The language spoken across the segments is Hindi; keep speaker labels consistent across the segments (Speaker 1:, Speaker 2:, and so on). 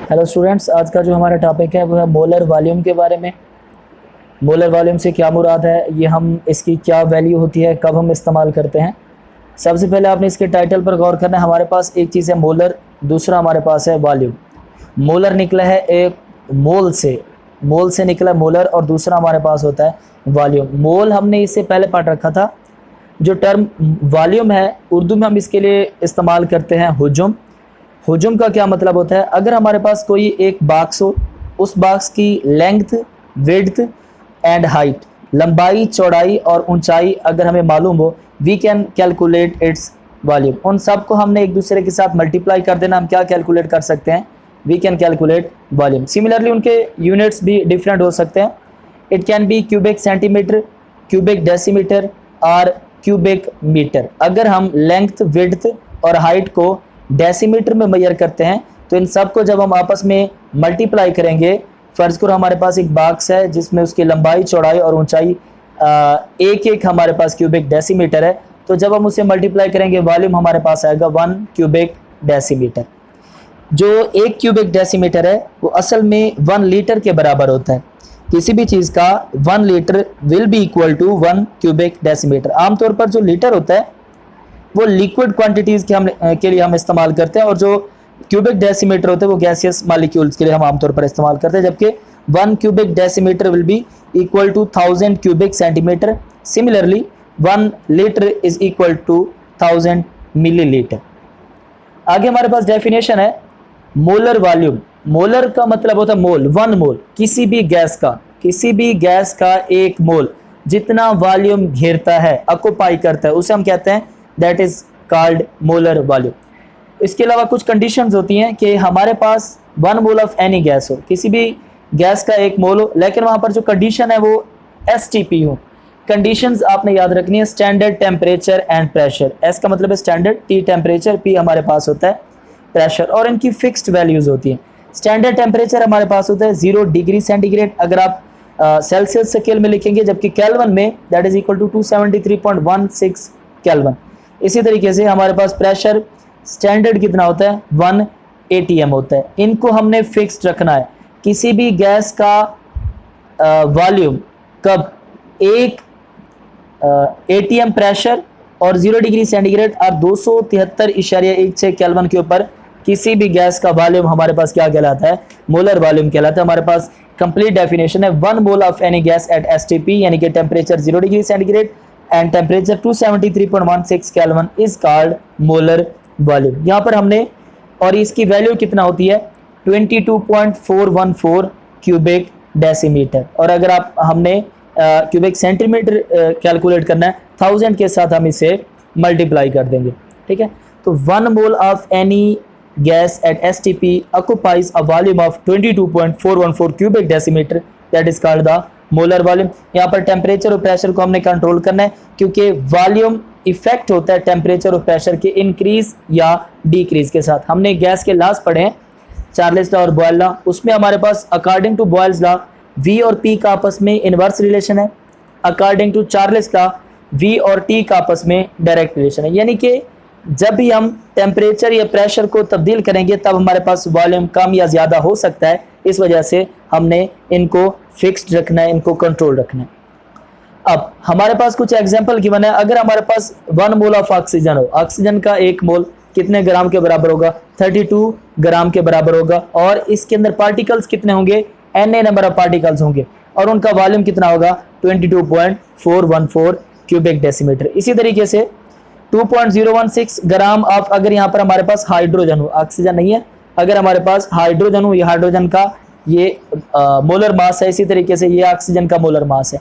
Speaker 1: हेलो स्टूडेंट्स, आज का जो हमारा टॉपिक है वो है मोलर वॉल्यूम के बारे में। मोलर वॉल्यूम से क्या मुराद है, ये हम इसकी क्या वैल्यू होती है, कब हम इस्तेमाल करते हैं। सबसे पहले आपने इसके टाइटल पर गौर करना है। हमारे पास एक चीज़ है मोलर, दूसरा हमारे पास है वॉल्यूम। मोलर निकला है एक मोल से निकला मोलर, और दूसरा हमारे पास होता है वॉल्यूम। मोल हमने इससे पहले पढ़ रखा था। जो टर्म वॉल्यूम है उर्दू में हम इसके लिए इस्तेमाल करते हैं हुजुम। हुजुम का क्या मतलब होता है, अगर हमारे पास कोई एक बॉक्स हो, उस बॉक्स की लेंथ, विड्थ एंड हाइट, लंबाई, चौड़ाई और ऊंचाई अगर हमें मालूम हो, we can calculate its volume. उन सब को हमने एक दूसरे के साथ मल्टीप्लाई कर देना, हम क्या कैलकुलेट कर सकते हैं, we can calculate volume. Similarly उनके यूनिट्स भी डिफरेंट हो सकते हैं। It can be cubic centimetre, cubic decimetre और क्यूबिक मीटर। अगर हम लेंथ, विड्थ और हाइट को डेसीमीटर में मेजर करते हैं तो इन सब को जब हम आपस में मल्टीप्लाई करेंगे, फर्ज करो हमारे पास एक बॉक्स है जिसमें उसकी लंबाई, चौड़ाई और ऊंचाई एक एक हमारे पास क्यूबिक डेसीमीटर है, तो जब हम उसे मल्टीप्लाई करेंगे वॉल्यूम हमारे पास आएगा 1 क्यूबिक डेसीमीटर। जो एक क्यूबिक डेसीमीटर है वो असल में 1 लीटर के बराबर होता है। किसी भी चीज़ का 1 litre will be equal to 1 cubic decimetre. आमतौर पर जो लीटर होता है वो लिक्विड क्वांटिटीज़ के लिए हम इस्तेमाल करते हैं, और जो क्यूबिक डेसीमीटर होते हैं वो गैसियस मॉलिक्यूल्स के लिए हम आमतौर पर इस्तेमाल करते हैं। जबकि 1 cubic decimetre will be equal to 1000 cubic centimetre. Similarly 1 litre is equal to 1000 millilitre. आगे हमारे पास डेफिनेशन है मोलर वॉल्यूम। मोलर का मतलब होता है मोल, 1 मोल। किसी भी गैस का 1 मोल जितना वॉल्यूम घेरता है, ऑक्यूपाई करता है, उसे हम कहते हैं that is called molar volume. इसके अलावा कुछ कंडीशंस होती हैं कि हमारे पास 1 मोल ऑफ एनी गैस हो, किसी भी गैस का 1 मोल हो, लेकिन वहां पर जो कंडीशन है वो एसटीपी हो। कंडीशंस आपने याद रखनी है, standard temperature and pressure. S का मतलब है स्टैंडर्ड, टी टेम्परेचर, पी हमारे पास होता है प्रेशर, और इनकी फिक्स्ड वैल्यूज होती हैं। स्टैंडर्ड टेम्परेचर हमारे पास होता है 0 डिग्री सेंटीग्रेड, अगर आप सेल्सियस स्केल में लिखेंगे, जबकि केल्विन में that is equal to 273.16 kelvin. इसी तरीके से हमारे पास प्रेशर स्टैंडर्ड कितना होता है, 1 atm होता है। इनको हमने फिक्स्ड रखना है। किसी भी गैस का वॉल्यूम कब 1 atm प्रेशर और 0 डिग्री सेंटीग्रेड और 273.16 केल्विन के ऊपर किसी भी गैस का वॉल्यूम हमारे पास क्या कहलाता है, मोलर वॉल्यूम कहलाता है। हमारे पास कंप्लीट डेफिनेशन है, 1 mole of any gas at STP यानी कि temperature 0 degree centigrade and temperature 273.16 kelvin is called molar volume. यहाँ पर हमने, और इसकी वैल्यू कितना होती है, 22.414 क्यूबिक डेसीमीटर। और अगर हमने क्यूबिक सेंटीमीटर कैलकुलेट करना है, 1000 के साथ हम इसे मल्टीप्लाई कर देंगे। ठीक है, तो 1 mole of any gas at STP occupies a volume of 22.414 cubic decimetre, that is called the molar volume. यहाँ पर टेम्परेचर और प्रेशर को हमने कंट्रोल करना है, क्योंकि वॉल्यूम इफेक्ट होता है टेम्परेचर और प्रेशर के इंक्रीज या डिक्रीज के साथ। हमने गैस के लॉज पढ़े हैं, चार्ल्स लॉ और बॉयल लॉ। उसमें हमारे पास according to Boyle's law V और पी का आपस में इनवर्स रिलेशन है। According to Charles law V और टी का आपस में डायरेक्ट रिलेशन है। यानी कि जब भी हम टेम्परेचर या प्रेशर को तब्दील करेंगे तब हमारे पास वॉल्यूम कम या ज़्यादा हो सकता है। इस वजह से हमने इनको फिक्स्ड रखना है, इनको कंट्रोल रखना है। अब हमारे पास कुछ एग्जांपल गिवन है। अगर हमारे पास 1 मोल ऑफ ऑक्सीजन हो, ऑक्सीजन का 1 मोल कितने ग्राम के बराबर होगा, 32 ग्राम के बराबर होगा, और इसके अंदर पार्टिकल्स कितने होंगे, Na नंबर ऑफ पार्टिकल्स होंगे, और उनका वॉल्यूम कितना होगा, 22.414 क्यूबिक डेसीमीटर। इसी तरीके से 2.016 ग्राम ऑफ, अगर यहाँ पर हमारे पास हाइड्रोजन हो, ऑक्सीजन नहीं है, अगर हमारे पास हाइड्रोजन हो, ये हाइड्रोजन का ये मोलर मास है। इसी तरीके से ये ऑक्सीजन का मोलर मास है,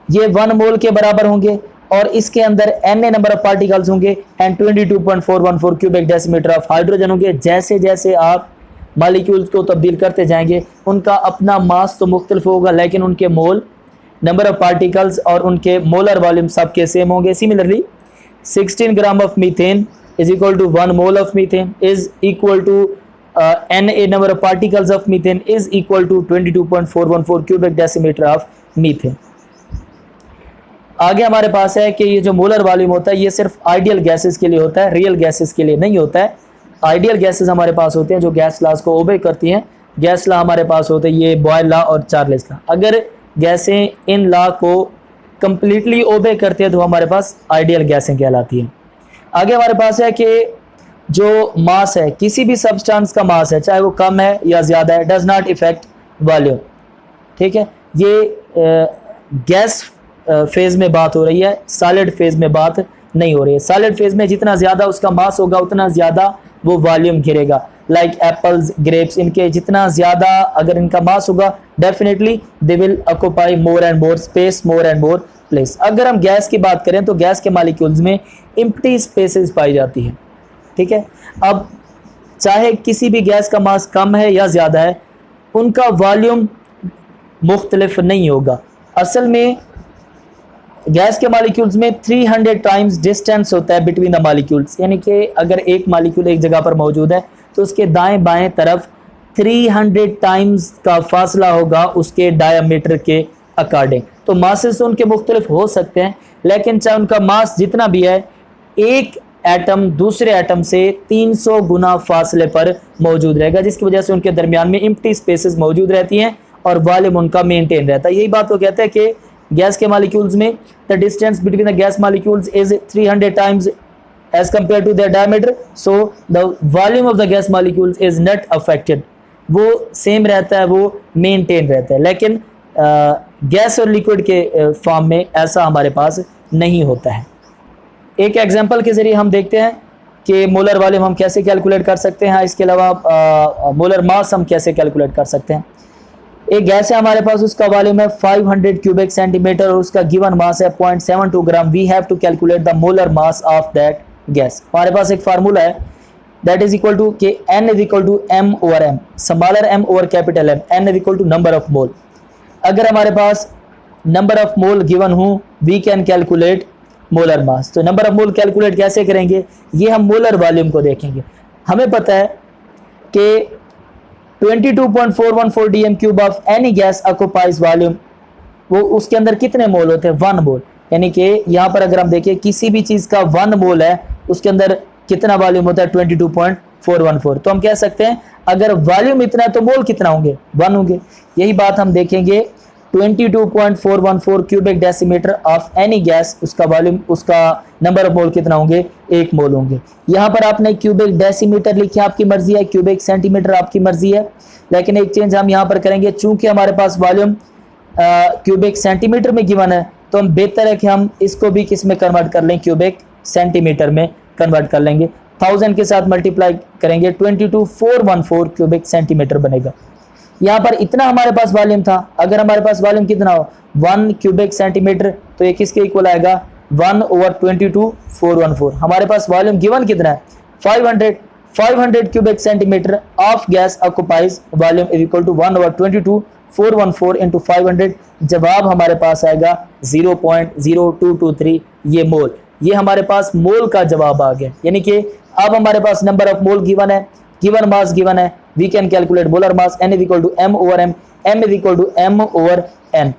Speaker 1: ये 1 मोल के बराबर होंगे, और इसके अंदर Na नंबर ऑफ पार्टिकल्स होंगे and 22.414 cubic decimetre of hydrogen होंगे। जैसे जैसे आप मॉलिक्यूल्स को तब्दील करते जाएंगे उनका अपना मास तो मुख्तलिफ होगा, लेकिन उनके मोल, नंबर ऑफ पार्टिकल्स और उनके मोलर वॉल्यूम सबके सेम होंगे। Similarly 16 gram of methane is equal to 1 mole of methane is equal to Na number of particles of methane is equal to 22.414 cubic decimetre of methane. आगे हमारे पास है कि ये जो मोलर वॉल्यूम होता है ये सिर्फ आइडियल गैसेस के लिए होता है, रियल गैसेस के लिए नहीं होता है। आइडियल गैसेस हमारे पास होते हैं जो गैस लॉज को ओबे करती हैं। गैस लॉ हमारे पास होते हैं ये बॉयल लॉ और चार्ल्स लॉ। अगर गैसें इन लॉ को कंप्लीटली ओबे करती है तो हमारे पास आइडियल गैसें कहलाती हैं। आगे हमारे पास है कि जो मास है, किसी भी सब्सटेंस का मास है, चाहे वो कम है या ज़्यादा है, डज नॉट इफेक्ट वॉल्यूम। ठीक है, ये गैस फेज में बात हो रही है, सॉलिड फेज में बात नहीं हो रही है। सॉलिड फेज में जितना ज़्यादा उसका मास होगा उतना ज़्यादा वो वॉल्यूम घेरेगा। लाइक एप्पल्स, ग्रेप्स, इनके जितना ज़्यादा अगर इनका मास होगा definitely they will occupy more and more space, more and more place. अगर हम गैस की बात करें तो गैस के मॉलिक्यूल्स में एम्प्टी स्पेसेस पाई जाती हैं। ठीक है, अब चाहे किसी भी गैस का मास कम है या ज़्यादा है, उनका वॉल्यूम मुख्तलिफ नहीं होगा। असल में गैस के मॉलिक्यूल्स में 300 टाइम्स डिस्टेंस होता है बिटवीन द मॉलिक्यूल्स, यानी कि अगर एक मॉलिक्यूल एक जगह पर मौजूद है तो उसके दाएं बाएं तरफ 300 टाइम्स का फासला होगा उसके डायमीटर के अकॉर्डिंग। तो मासेस उनके मुख्तलिफ हो सकते हैं, लेकिन चाहे उनका मास जितना भी है, एक एटम दूसरे एटम से 300 गुना फासले पर मौजूद रहेगा, जिसकी वजह से उनके दरमियान में एम्प्टी स्पेसेस मौजूद रहती हैं और वॉल्यूम उनका मेंटेन रहता है। यही बात वो कहते हैं कि गैस के मॉलिक्यूल्स में the distance between the gas molecules is 300 times as compared to their diameter, so the volume of the gas molecules is not affected। वो सेम रहता है, वो मेंटेन रहता है। लेकिन गैस और लिक्विड के फॉर्म में ऐसा हमारे पास नहीं होता है। एक एग्जांपल के जरिए हम देखते हैं कि मोलर वॉल्यूम हम कैसे कैलकुलेट कर सकते हैं। इसके अलावा मोलर मास हम कैसे कैलकुलेट कर सकते हैं। एक गैस है हमारे पास, उसका वॉल्यूम है 500 क्यूबिक सेंटीमीटर और उसका गिवन मास है 0.72 gram. We have to calculate the molar mass of that gas. हमारे पास एक फार्मूला है, दैट इज इक्वल टू के n is equal to m over m, smaller m over capital M, n is equal to number of mole. अगर हमारे पास नंबर ऑफ मोल गिवन हो, we can calculate molar mass. तो नंबर ऑफ मोल कैलकुलेट कैसे करेंगे, ये हम मोलर वॉल्यूम को देखेंगे। हमें पता है कि 22.414 dm cube of any gas occupies volume, वो उसके अंदर कितने मोल होते हैं, 1 मोल। यानी कि यहाँ पर अगर हम देखें किसी भी चीज़ का 1 मोल है, उसके अंदर कितना वॉल्यूम होता है, 22.414। तो हम कह सकते हैं अगर वॉल्यूम इतना है तो मोल कितना होंगे, 1 होंगे। यही बात हम देखेंगे 22.414 cubic decimetre of any gas, उसका वॉल्यूम, उसका नंबर ऑफ मोल कितना होंगे, 1 मोल होंगे। यहाँ पर आपने क्यूबिक डेसीमीटर लिखा, आपकी मर्जी है, क्यूबिक सेंटीमीटर आपकी मर्जी है, लेकिन एक चेंज हम यहाँ पर करेंगे। चूंकि हमारे पास वॉल्यूम क्यूबिक सेंटीमीटर में गिवन है, तो हम बेहतर है कि हम इसको भी किस में कन्वर्ट कर लें, क्यूबिक सेंटीमीटर में कन्वर्ट कर लेंगे। 1000 के साथ मल्टीप्लाई करेंगे 22414 क्यूबिक सेंटीमीटर बनेगा। यहाँ पर इतना हमारे पास वॉल्यूम था। अगर हमारे पास वॉल्यूम कितना हो, 1 क्यूबिक सेंटीमीटर, तो ये किसके इक्वल आएगा, 1 ओवर 22414। हमारे पास वॉल्यूम गिवन कितना है, 500 cubic centimetre of gas occupies volume is equal to 1 over 22414 into 500। जवाब हमारे पास आएगा 0.0223 ये मोल। ये हमारे पास मोल का जवाब आ गया। यानी कि अब हमारे पास नंबर ऑफ मोल गिवन है, गिवन मास गिवन है, we can calculate molar mass, n is equal to m over m, m is equal to m over n।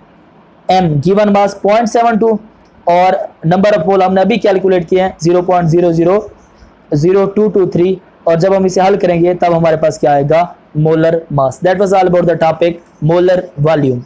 Speaker 1: m given mass 0.72 और नंबर ऑफ मोल हमने अभी कैलकुलेट किए हैं 0.000223, और जब हम इसे हल करेंगे तब हमारे पास क्या आएगा, molar mass. That was all about the topic molar volume.